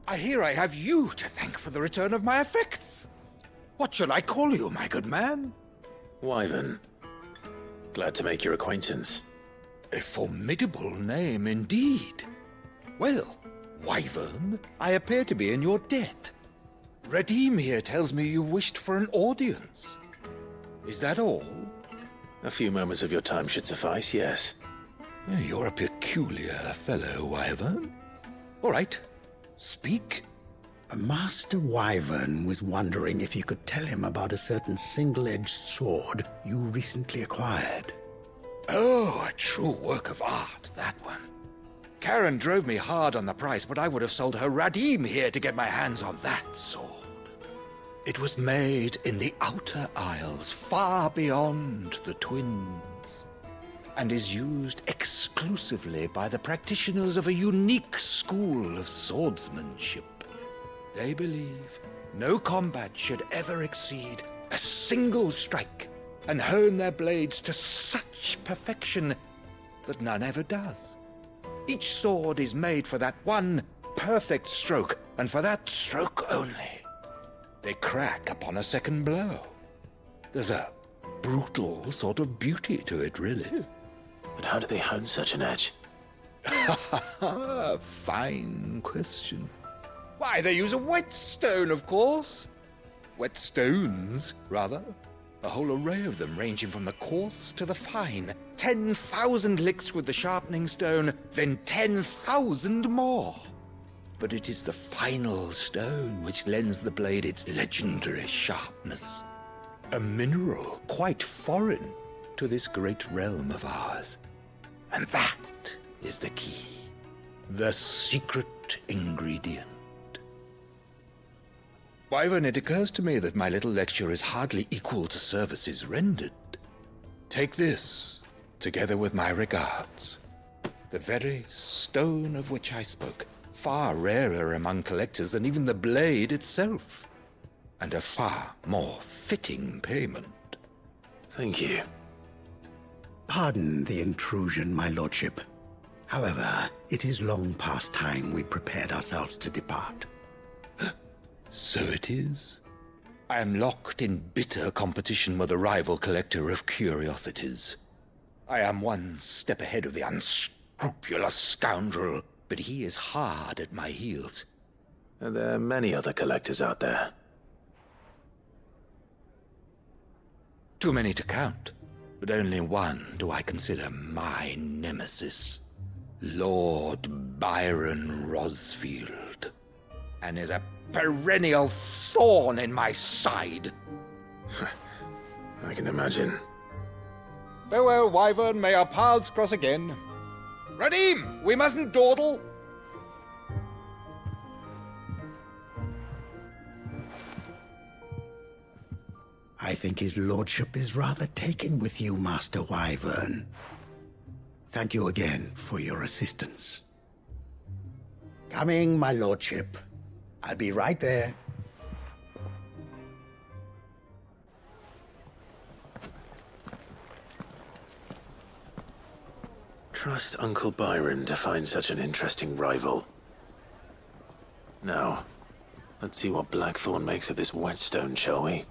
I hear I have you to thank for the return of my effects. What shall I call you, my good man? Wyvern. Glad to make your acquaintance. A formidable name indeed. Well, Wyvern, I appear to be in your debt. Redeem here tells me you wished for an audience. Is that all? A few moments of your time should suffice, yes. You're a peculiar fellow, Wyvern. All right, speak. Master Wyvern was wondering if you could tell him about a certain single-edged sword you recently acquired. Oh, a true work of art, that one. Karen drove me hard on the price, but I would have sold her Radim here to get my hands on that sword. It was made in the Outer Isles, far beyond the Twins, and is used exclusively by the practitioners of a unique school of swordsmanship. They believe no combat should ever exceed a single strike, and hone their blades to such perfection that none ever does. Each sword is made for that one perfect stroke, and for that stroke only. They crack upon a second blow. There's a brutal sort of beauty to it, really. But how do they hone such an edge? Fine question. Why, they use a whetstone, of course. Whetstones, rather. A whole array of them, ranging from the coarse to the fine. 10,000 licks with the sharpening stone, then 10,000 more. But it is the final stone which lends the blade its legendary sharpness. A mineral quite foreign to this great realm of ours. And that is the key. The secret ingredient. Wyvern, it occurs to me that my little lecture is hardly equal to services rendered. Take this, together with my regards. The very stone of which I spoke, far rarer among collectors than even the blade itself, and a far more fitting payment. Thank you. Pardon the intrusion, my lordship. However, it is long past time we prepared ourselves to depart. So it is. I am locked in bitter competition with a rival collector of curiosities. I am one step ahead of the unscrupulous scoundrel, but he is hard at my heels. Are there many other collectors out there? Too many to count, but only one do I consider my nemesis. Lord Byron Rosfield. And is a perennial thorn in my side. I can imagine. Farewell, Wyvern. May our paths cross again. Radim, we mustn't dawdle. I think his lordship is rather taken with you, Master Wyvern. Thank you again for your assistance. Coming, my lordship. I'll be right there. Trust Uncle Byron to find such an interesting rival. Now, let's see what Blackthorn makes of this whetstone, shall we?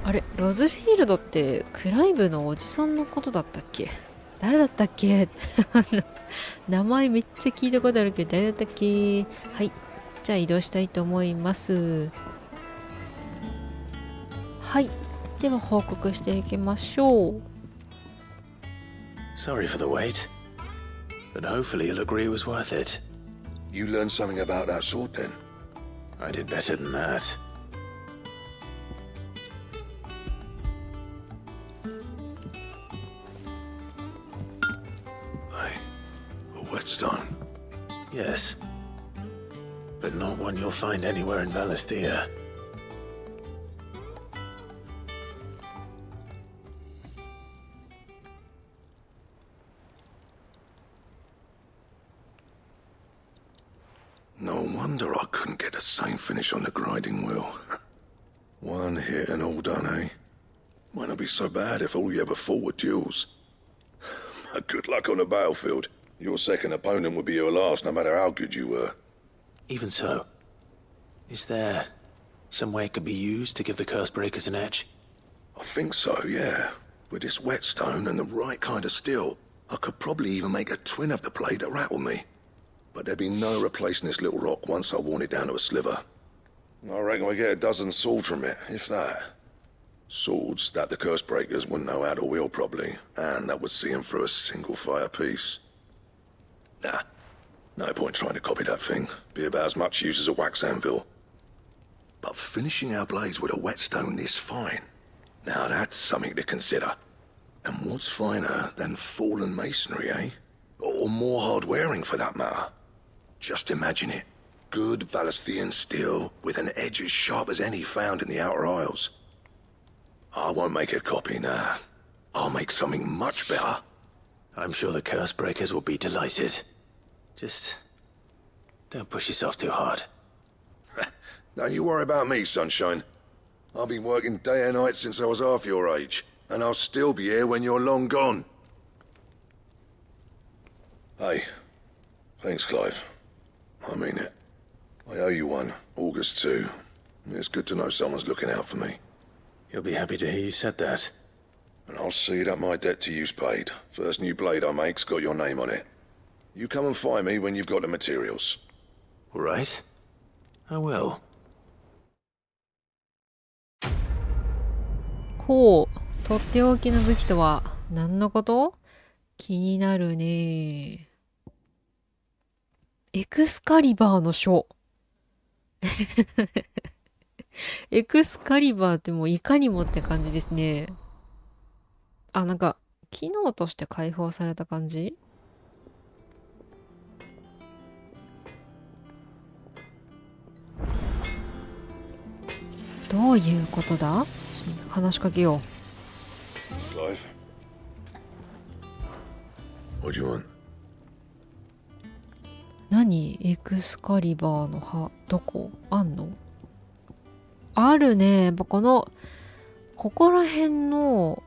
あれ、ロズフィールドってクライブのおじさんのことだったっけ？誰だったっけ？名前めっちゃ聞いたことあるけど誰だったっけ？はい、じゃあ移動したいと思います。はい、では報告していきましょう。Sorry for the wait, but hopefully you'll agree it was worth it. You learned something about that sword then? I did better than that. Whetstone? Yes. But not one you'll find anywhere in Valisthea. No wonder I couldn't get the same finish on the grinding wheel. One hit and all done, eh? Might not be so bad if all you ever fought were duels. Good luck on the battlefield. Your second opponent would be your last, no matter how good you were. Even so, is there some way it could be used to give the curse breakers an edge? I think so, yeah. With this whetstone and the right kind of steel, I could probably even make a twin of the blade that rattled me. But there'd be no replacing this little rock once I worn it down to a sliver. I reckon we get a dozen swords from it, if that. Swords that the curse breakers wouldn't know how to wield properly, and that would see them through a single fire piece. Nah, no point trying to copy that thing. Be about as much use as a wax anvil. But finishing our blades with a whetstone this fine, now that's something to consider. And what's finer than fallen masonry, eh? Or more hard-wearing, for that matter. Just imagine it. Good Valisthian steel with an edge as sharp as any found in the Outer Isles. I won't make a copy, nah. I'll make something much better. I'm sure the curse breakers will be delighted. Just don't push yourself too hard. Don't you worry about me, sunshine. I've been working day and night since I was half your age, and I'll still be here when you're long gone. Hey, thanks, Clive. I mean it. I owe you one, August too. It's good to know someone's looking out for me. You'll be happy to hear you said that. And I'll see that my debt to you's paid. First new blade I make's got your name on it. You come and find me when you've got the materials. All right. I will. ほう、とっておきの武器とは何のこと？気になるね。エクスカリバーの書。エクスカリバーってもういかにもって感じですね。あ、なんか、機能として解放された感じ？どういうことだ？話しかけよう。Clive? What do you want? 何？エクスカリバーの刃、どこ？あんの？あるね。やっぱここら辺の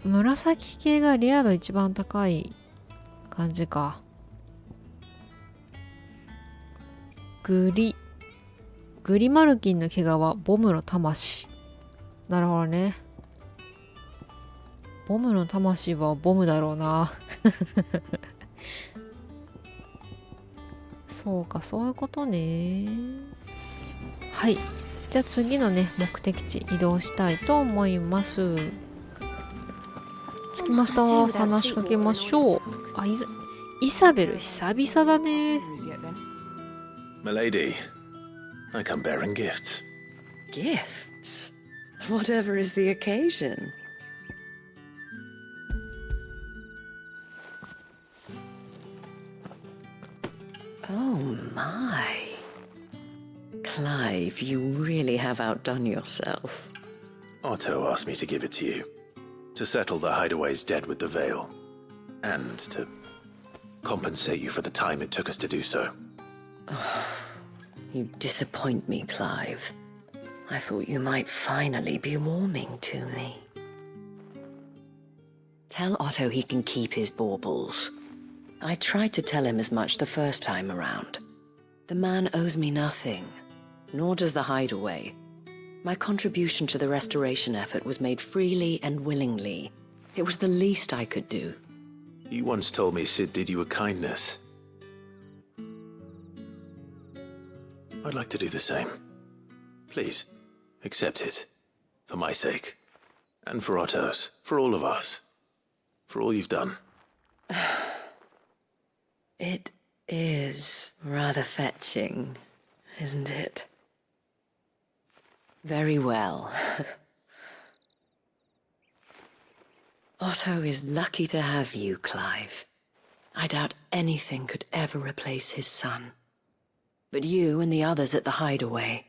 紫系がレア度一番高い感じか。グリマルキンの毛皮、ボムの魂。なるほどね。ボムの魂はボムだろうな。そうか、そういうことね。はい。じゃあ次のね、目的地移動したいと思います。着きました。話しかけましょう。あ、イサベル、久々だね。Milady, I come bearing gifts. Gifts? Whatever is the occasion. Oh my. Clive, you really have outdone yourself. Otto asked me to give it to you. To settle the hideaway's debt with the veil. And to compensate you for the time it took us to do so. You disappoint me, Clive. I thought you might finally be warming to me. Tell Otto he can keep his baubles. I tried to tell him as much the first time around. The man owes me nothing, nor does the hideaway. My contribution to the restoration effort was made freely and willingly. It was the least I could do. You once told me Sid did you a kindness. I'd like to do the same. Please, accept it. For my sake. And for Otto's. For all of us. For all you've done. It is rather fetching, isn't it? Very well. Otto is lucky to have you, Clive. I doubt anything could ever replace his son. But you and the others at the hideaway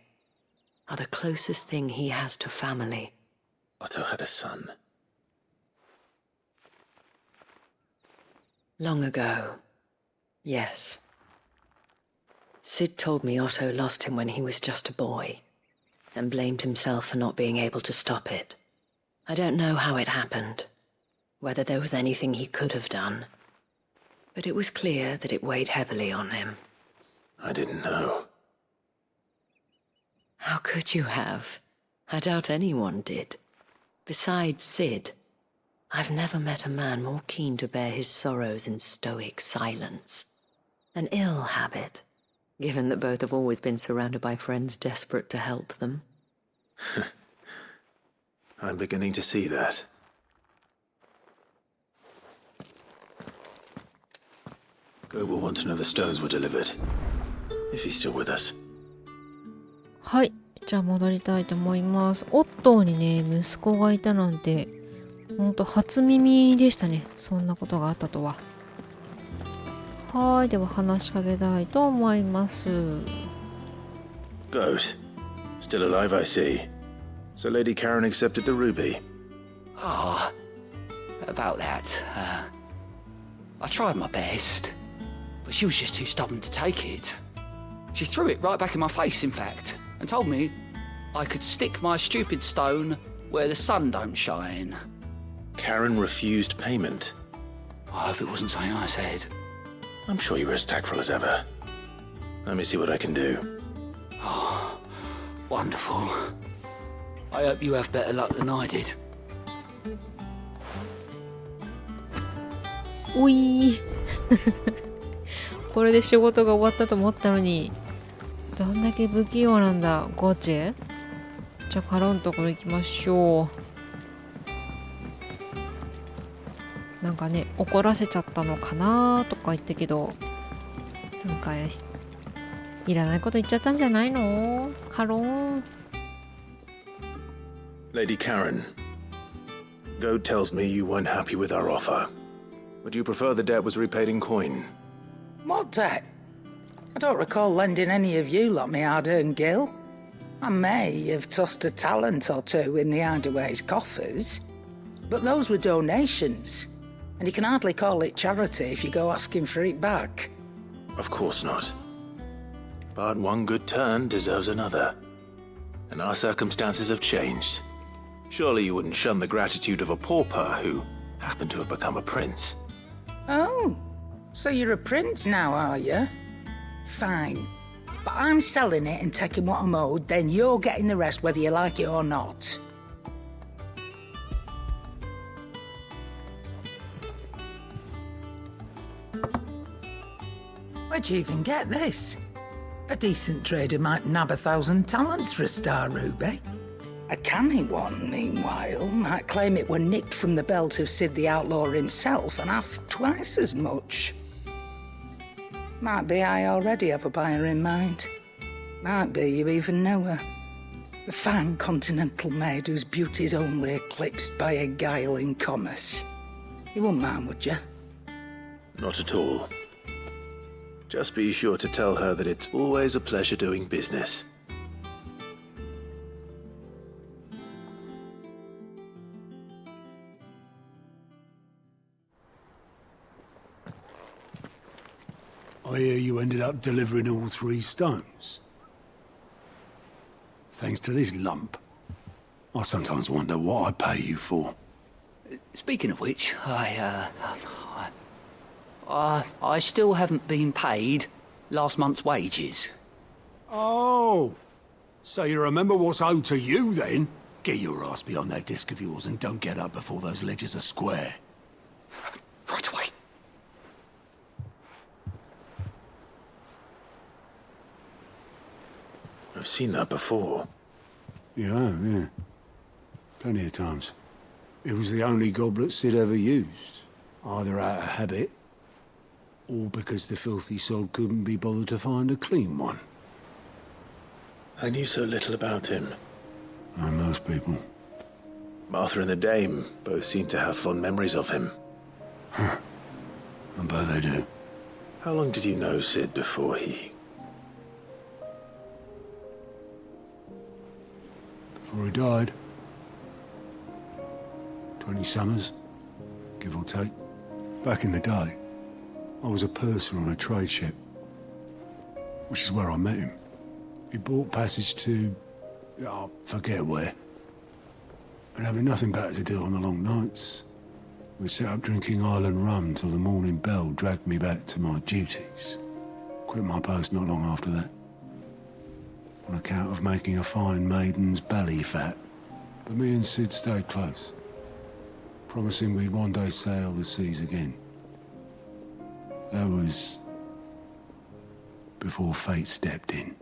are the closest thing he has to family. Otto had a son. Long ago, yes. Sid told me Otto lost him when he was just a boy, and blamed himself for not being able to stop it. I don't know how it happened, whether there was anything he could have done. But it was clear that it weighed heavily on him. I didn't know. How could you have? I doubt anyone did. Besides Sid, I've never met a man more keen to bear his sorrows in stoic silence. An ill habit, given that both have always been surrounded by friends desperate to help them. I'm beginning to see that. Go will want to know the stones were delivered. If he's still with us. はい、じゃあ戻りたいと思います。オットーにね、息子がいたなんて、ほんと初耳でしたね。そんなことがあったとは。はい、では話しかけたいと思います。Goat. Still alive, I see. So Lady Karen accepted the ruby. Ah, about that. I tried my best, but she was just too stubborn to take it. She threw it right back in my face, in fact, and told me I could stick my stupid stone where the sun don't shine. Karen refused payment. I hope it wasn't something I said. I'm sure you were as tactful as ever. Let me see what I can do. Oh, wonderful. I hope you have better luck than I did. おいこれで仕事が終わったと思ったのに、どんだけ不器用なんだ、ゴチェ。じゃあカロンところ行きましょう。なんかね、怒らせちゃったのかなとか言ったけど、なんかいらないこと言っちゃったんじゃないの、カロン。Lady Karen, Goat tells me you weren't happy with our offer. Would you prefer the debt was repaid in coin? What debt? I don't recall lending any of you like me hard-earned gil. I may have tossed a talent or two in the Hideaway's coffers, but those were donations, and you can hardly call it charity if you go asking for it back. Of course not. But one good turn deserves another. And our circumstances have changed. Surely you wouldn't shun the gratitude of a pauper who happened to have become a prince. Oh, so you're a prince now, are you? Fine. But I'm selling it and taking what I'm owed, then you're getting the rest whether you like it or not. Where'd you even get this? A decent trader might nab 1,000 talents for a star ruby. A canny one, meanwhile, might claim it were nicked from the belt of Sid the Outlaw himself and ask twice as much. Might be I already have a buyer in mind. Might be you even know her. A fine continental maid whose beauty's only eclipsed by a guile in commerce. You wouldn't mind, would you? Not at all. Just be sure to tell her that it's always a pleasure doing business. I hear you ended up delivering all 3 stones. Thanks to this lump. I sometimes wonder what I pay you for. Speaking of which, I still haven't been paid last month's wages. Oh, so you remember what's owed to you then? Get your ass behind that disc of yours and don't get up before those ledgers are square. Right away. I've seen that before. You have, yeah. Plenty of times. It was the only goblet Sid ever used. Either out of habit, or because the filthy sod couldn't be bothered to find a clean one. I knew so little about him. Like most people. Martha and the Dame both seem to have fond memories of him. I bet they do. How long did you know Sid before he... Before he died. 20 summers, give or take. Back in the day, I was a purser on a trade ship, which is where I met him. He bought passage to... I forget where. And having nothing better to do on the long nights, We set up drinking Island rum till the morning bell dragged me back to my duties. Quit my post not long after that, on account of making a fine maiden's belly fat. But me and Sid stayed close, promising we'd one day sail the seas again. That was before fate stepped in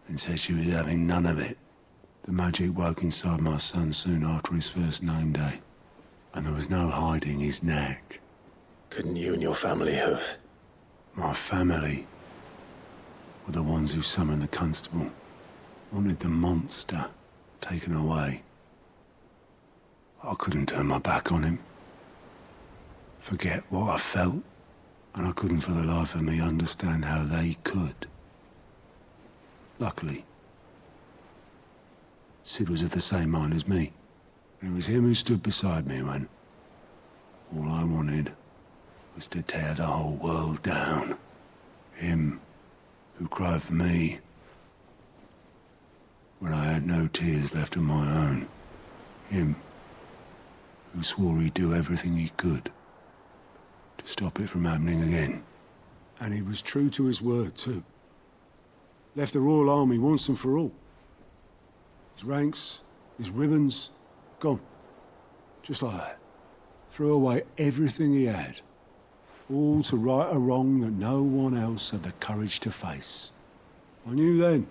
and said she was having none of it. The magic woke inside my son soon after his first name day, and there was no hiding his knack. Couldn't you and your family have? My family were the ones who summoned the constable, wanted the monster taken away. I couldn't turn my back on him, forget what I felt, and I couldn't for the life of me understand how they could. Luckily, Sid was of the same mind as me. It was him who stood beside me when all I wanted was to tear the whole world down. Him who cried for me when I had no tears left of my own. Him who swore he'd do everything he could to stop it from happening again. And he was true to his word, too. Left the Royal Army once and for all. His ranks, his ribbons, gone. Just like that. Threw away everything he had. All to right a wrong that no one else had the courage to face. I knew then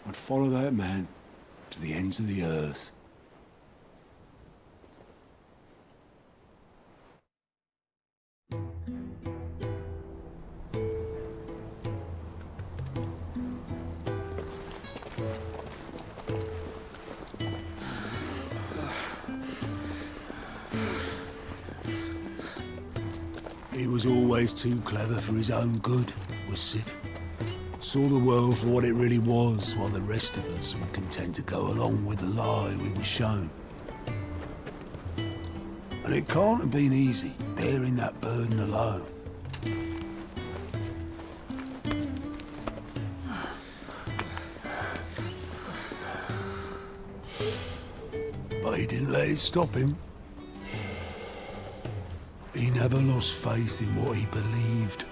I'd follow that man to the ends of the earth. He was always too clever for his own good, was Sid. Saw the world for what it really was, while the rest of us were content to go along with the lie we were shown. And it can't have been easy, bearing that burden alone. But he didn't let it stop him. He never lost faith in what he believed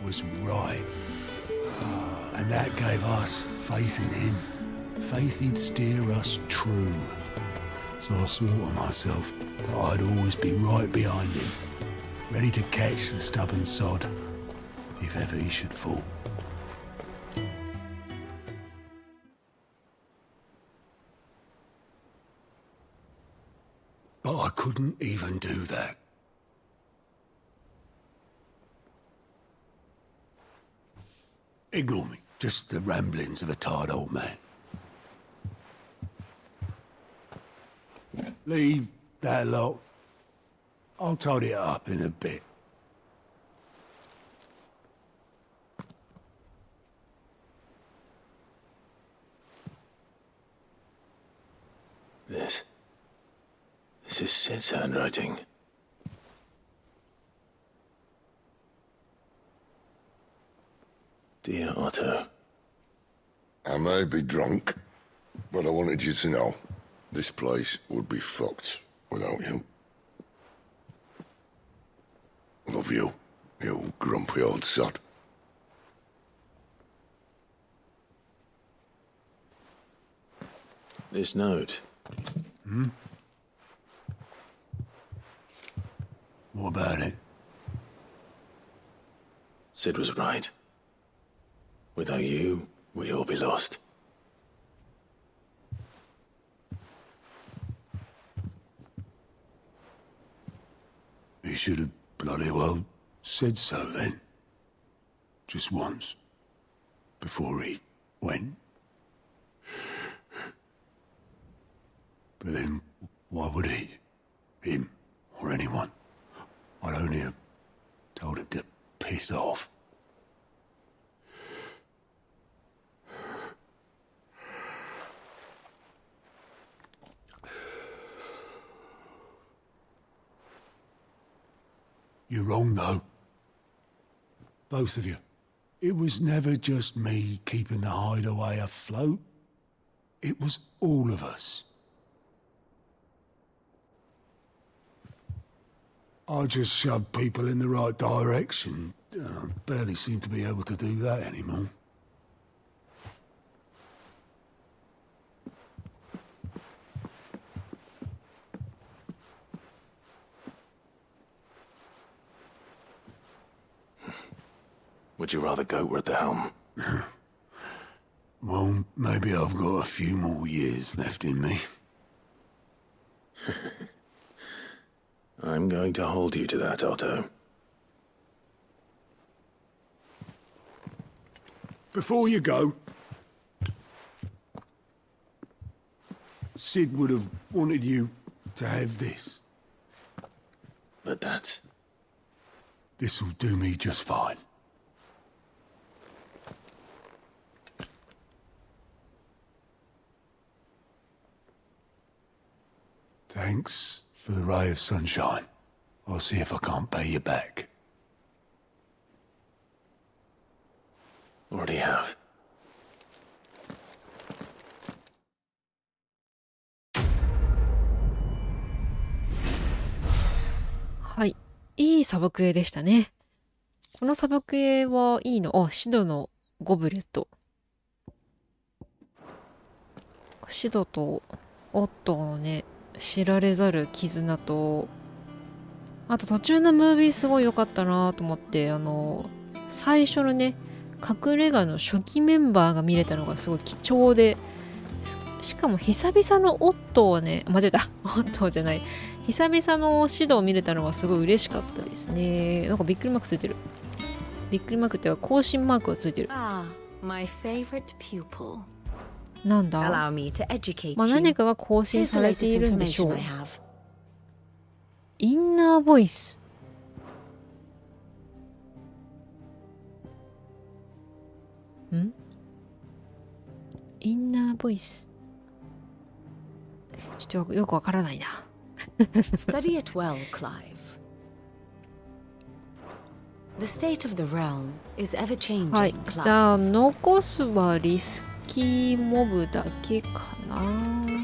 was right. And that gave us faith in him. Faith he'd steer us true. So I swore to myself that I'd always be right behind him, ready to catch the stubborn sod if ever he should fall. But I couldn't even do that. Ignore me. Just the ramblings of a tired old man. Leave that lot. I'll tidy it up in a bit. This is Sid's handwriting. Dear Otto. I may be drunk, but I wanted you to know this place would be fucked without you. Love you, you grumpy old sod. This note. What about it? Sid was right. Without you, we'd all be lost. He should have bloody well said so then. Just once. Before he went. But then, why would he? Him, or anyone? I'd only have told him to piss off. You're wrong, though. Both of you. It was never just me keeping the hideaway afloat. It was all of us. I just shove people in the right direction, and I barely seem to be able to do that anymore. Would you rather goat at the helm? Well, maybe I've got a few more years left in me. I'm going to hold you to that, Otto. Before you go, Sid would have wanted you to have this. But that's... This'll do me just fine. Thanks for the ray of sunshine. I'll see if I can't pay you back. Already have. はい。いいサブクエでしたね。このサブクエはいいの。あ、シドのゴブレット。シドとオットーのね、知られざる絆と、あと途中のムービーすごい良かったなと思って、最初のね、隠れ家の初期メンバーが見れたのがすごい貴重で、しかも久々のオットーはね、間違えた、オットーじゃない、久々のシドを見れたのがすごい嬉しかったですね。なんかびっくりマークついてる。びっくりマークっていうか更新マークがついてる。My favorite pupil. なんだ、Allow me to educate まあ、何かが更新されているんでしょう。インナーボイス。インナーボイス。ちょっとよくわからないな。Study it well, Clive. The state of the realm is ever changing, はい、 Clive. じゃあ残すはリスキーモブだけかな。